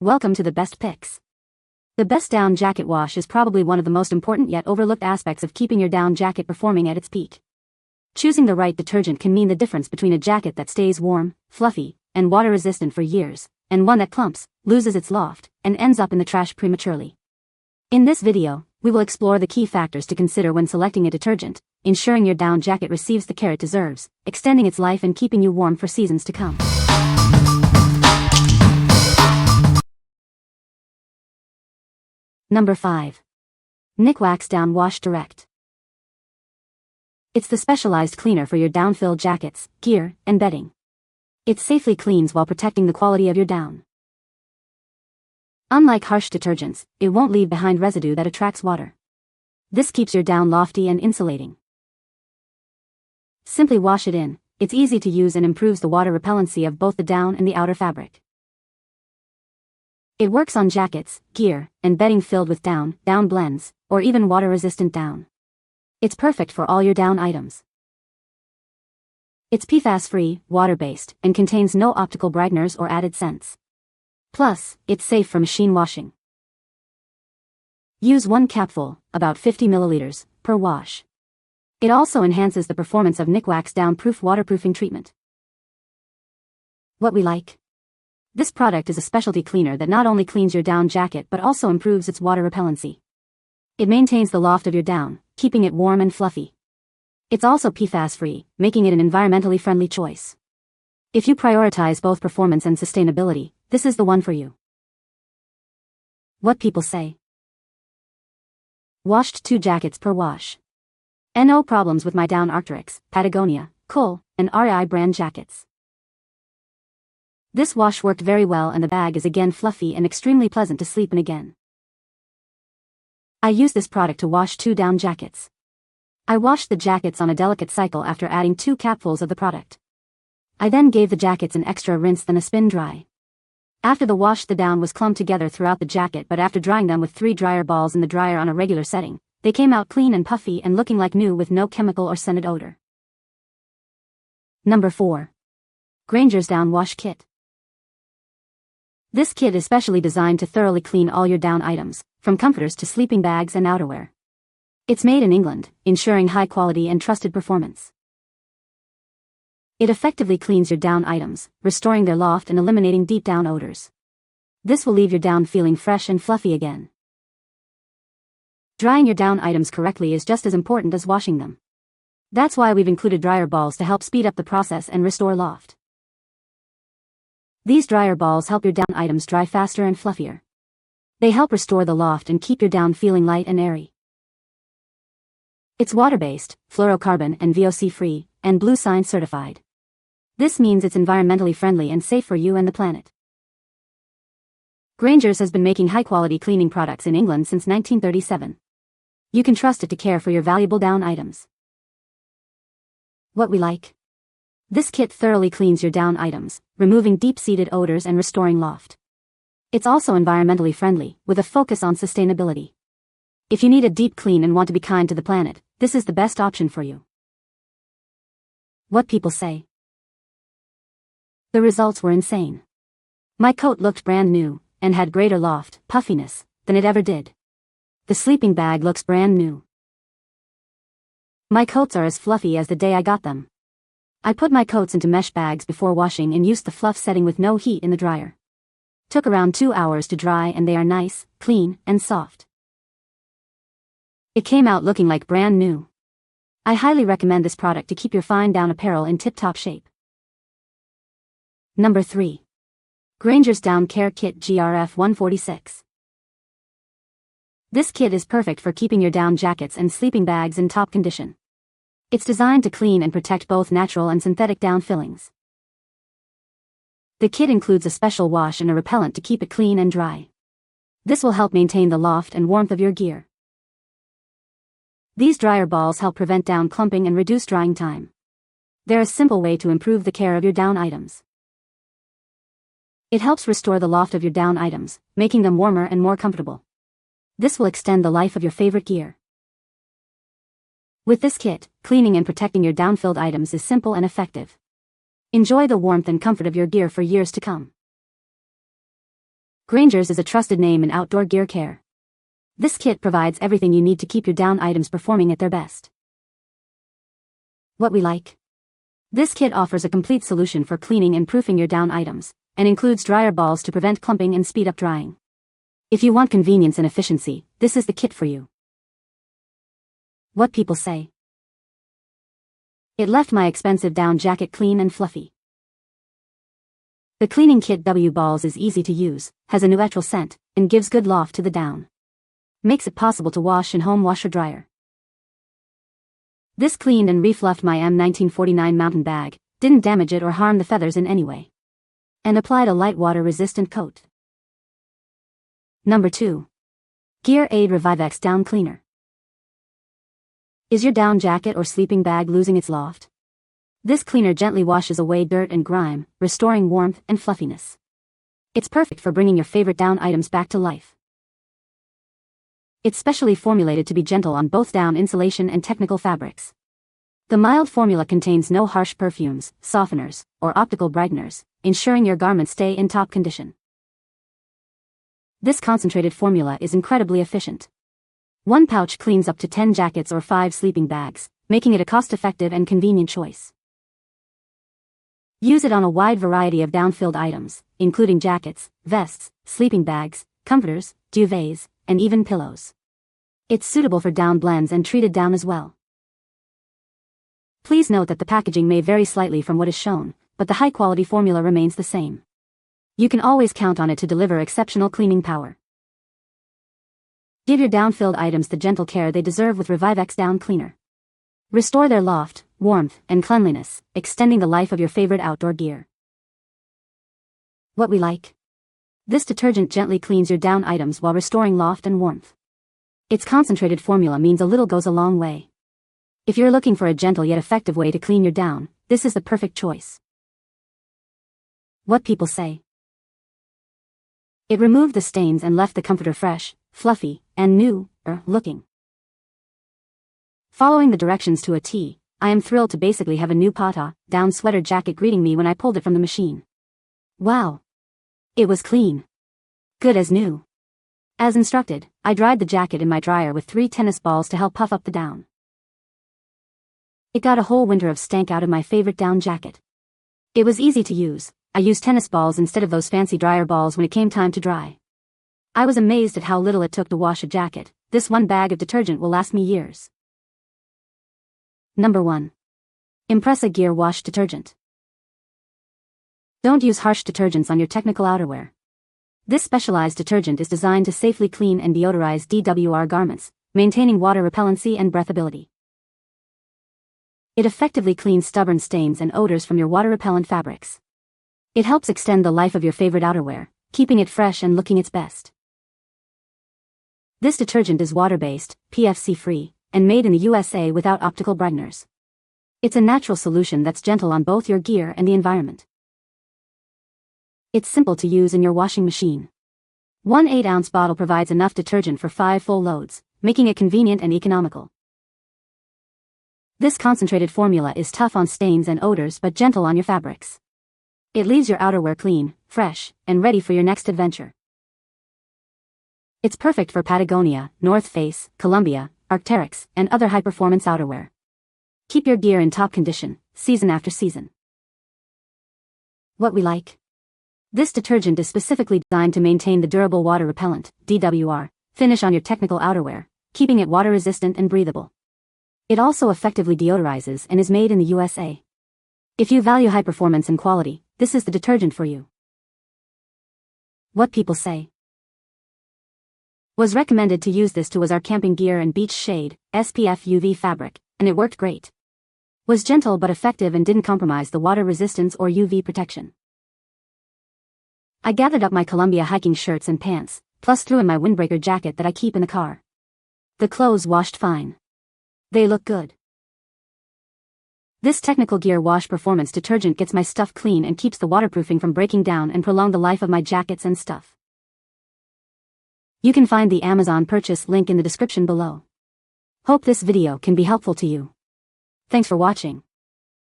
Welcome to the best picks. The best down jacket wash is probably one of the most important yet overlooked aspects of keeping your down jacket performing at its peak. Choosing the right detergent can mean the difference between a jacket that stays warm, fluffy, and water-resistant for years, and one that clumps, loses its loft, and ends up in the trash prematurely. In this video, we will explore the key factors to consider when selecting a detergent, ensuring your down jacket receives the care it deserves, extending its life and keeping you warm for seasons to come. Number 5. Nikwax Down Wash Direct. It's the specialized cleaner for your down-filled jackets, gear, and bedding. It safely cleans while protecting the quality of your down. Unlike harsh detergents, it won't leave behind residue that attracts water. This keeps your down lofty and insulating. Simply wash it in. It's easy to use and improves the water repellency of both the down and the outer fabric. It works on jackets, gear, and bedding filled with down blends, or even water-resistant down. It's perfect for all your down items. It's PFAS-free, water-based, and contains no optical brighteners or added scents. Plus, it's safe for machine washing. Use 1 capful, about 50 milliliters, per wash. It also enhances the performance of Nikwax Down-Proof waterproofing treatment. What we like. This product is a specialty cleaner that not only cleans your down jacket but also improves its water repellency. It maintains the loft of your down, keeping it warm and fluffy. It's also PFAS-free, making it an environmentally friendly choice. If you prioritize both performance and sustainability, this is the one for you. What people say. Washed 2 jackets per wash. No problems with my down Arc'teryx, Patagonia, Cole, and REI brand jackets. This wash worked very well and the bag is again fluffy and extremely pleasant to sleep in again. I use this product to wash 2 down jackets. I washed the jackets on a delicate cycle after adding 2 capfuls of the product. I then gave the jackets an extra rinse then a spin dry. After the wash the down was clumped together throughout the jacket, but after drying them with 3 dryer balls in the dryer on a regular setting, they came out clean and puffy and looking like new with no chemical or scented odor. Number 4. Grangers Down Wash Kit. This kit is specially designed to thoroughly clean all your down items, from comforters to sleeping bags and outerwear. It's made in England, ensuring high quality and trusted performance. It effectively cleans your down items, restoring their loft and eliminating deep down odors. This will leave your down feeling fresh and fluffy again. Drying your down items correctly is just as important as washing them. That's why we've included dryer balls to help speed up the process and restore loft. These dryer balls help your down items dry faster and fluffier. They help restore the loft and keep your down feeling light and airy. It's water-based, fluorocarbon and VOC-free, and Blue Sign certified. This means it's environmentally friendly and safe for you and the planet. Grangers has been making high-quality cleaning products in England since 1937. You can trust it to care for your valuable down items. What we like. This kit thoroughly cleans your down items, removing deep-seated odors and restoring loft. It's also environmentally friendly, with a focus on sustainability. If you need a deep clean and want to be kind to the planet, this is the best option for you. What people say. The results were insane. My coat looked brand new, and had greater loft, puffiness, than it ever did. The sleeping bag looks brand new. My coats are as fluffy as the day I got them. I put my coats into mesh bags before washing and used the fluff setting with no heat in the dryer. Took around 2 hours to dry and they are nice, clean, and soft. It came out looking like brand new. I highly recommend this product to keep your fine down apparel in tip-top shape. Number 3. Grangers Down Care Kit GRF 146. This kit is perfect for keeping your down jackets and sleeping bags in top condition. It's designed to clean and protect both natural and synthetic down fillings. The kit includes a special wash and a repellent to keep it clean and dry. This will help maintain the loft and warmth of your gear. These dryer balls help prevent down clumping and reduce drying time. They're a simple way to improve the care of your down items. It helps restore the loft of your down items, making them warmer and more comfortable. This will extend the life of your favorite gear. With this kit, cleaning and protecting your down-filled items is simple and effective. Enjoy the warmth and comfort of your gear for years to come. Grangers is a trusted name in outdoor gear care. This kit provides everything you need to keep your down items performing at their best. What we like. This kit offers a complete solution for cleaning and proofing your down items, and includes dryer balls to prevent clumping and speed up drying. If you want convenience and efficiency, this is the kit for you. What people say. It left my expensive down jacket clean and fluffy. The cleaning kit W Balls is easy to use, has a neutral scent, and gives good loft to the down. Makes it possible to wash in home washer dryer. This cleaned and refluffed my M1949 mountain bag, didn't damage it or harm the feathers in any way. And applied a light water resistant coat. Number 2. Gear Aid Revivex Down Cleaner. Is your down jacket or sleeping bag losing its loft? This cleaner gently washes away dirt and grime, restoring warmth and fluffiness. It's perfect for bringing your favorite down items back to life. It's specially formulated to be gentle on both down insulation and technical fabrics. The mild formula contains no harsh perfumes, softeners, or optical brighteners, ensuring your garments stay in top condition. This concentrated formula is incredibly efficient. One pouch cleans up to 10 jackets or 5 sleeping bags, making it a cost-effective and convenient choice. Use it on a wide variety of down-filled items, including jackets, vests, sleeping bags, comforters, duvets, and even pillows. It's suitable for down blends and treated down as well. Please note that the packaging may vary slightly from what is shown, but the high-quality formula remains the same. You can always count on it to deliver exceptional cleaning power. Give your down-filled items the gentle care they deserve with Revivex Down Cleaner. Restore their loft, warmth, and cleanliness, extending the life of your favorite outdoor gear. What we like. This detergent gently cleans your down items while restoring loft and warmth. Its concentrated formula means a little goes a long way. If you're looking for a gentle yet effective way to clean your down, this is the perfect choice. What people say. It removed the stains and left the comforter fresh, fluffy, and new-looking. Following the directions to a T, I am thrilled to basically have a new down sweater jacket greeting me when I pulled it from the machine. Wow! It was clean. Good as new. As instructed, I dried the jacket in my dryer with 3 tennis balls to help puff up the down. It got a whole winter of stank out of my favorite down jacket. It was easy to use. I used tennis balls instead of those fancy dryer balls when it came time to dry. I was amazed at how little it took to wash a jacket. This one bag of detergent will last me years. Number 1. Impresa Gear Wash Detergent. Don't use harsh detergents on your technical outerwear. This specialized detergent is designed to safely clean and deodorize DWR garments, maintaining water repellency and breathability. It effectively cleans stubborn stains and odors from your water-repellent fabrics. It helps extend the life of your favorite outerwear, keeping it fresh and looking its best. This detergent is water-based, PFC-free, and made in the USA without optical brighteners. It's a natural solution that's gentle on both your gear and the environment. It's simple to use in your washing machine. One 8-ounce bottle provides enough detergent for 5 full loads, making it convenient and economical. This concentrated formula is tough on stains and odors but gentle on your fabrics. It leaves your outerwear clean, fresh, and ready for your next adventure. It's perfect for Patagonia, North Face, Columbia, Arc'teryx, and other high-performance outerwear. Keep your gear in top condition, season after season. What we like. This detergent is specifically designed to maintain the durable water repellent, DWR, finish on your technical outerwear, keeping it water-resistant and breathable. It also effectively deodorizes and is made in the USA. If you value high performance and quality, this is the detergent for you. What people say. Was recommended to use this to was our camping gear and beach shade, SPF UV fabric, and it worked great. Was gentle but effective and didn't compromise the water resistance or UV protection. I gathered up my Columbia hiking shirts and pants, plus threw in my windbreaker jacket that I keep in the car. The clothes washed fine. They look good. This technical gear wash performance detergent gets my stuff clean and keeps the waterproofing from breaking down and prolong the life of my jackets and stuff. You can find the Amazon purchase link in the description below. Hope this video can be helpful to you. Thanks for watching.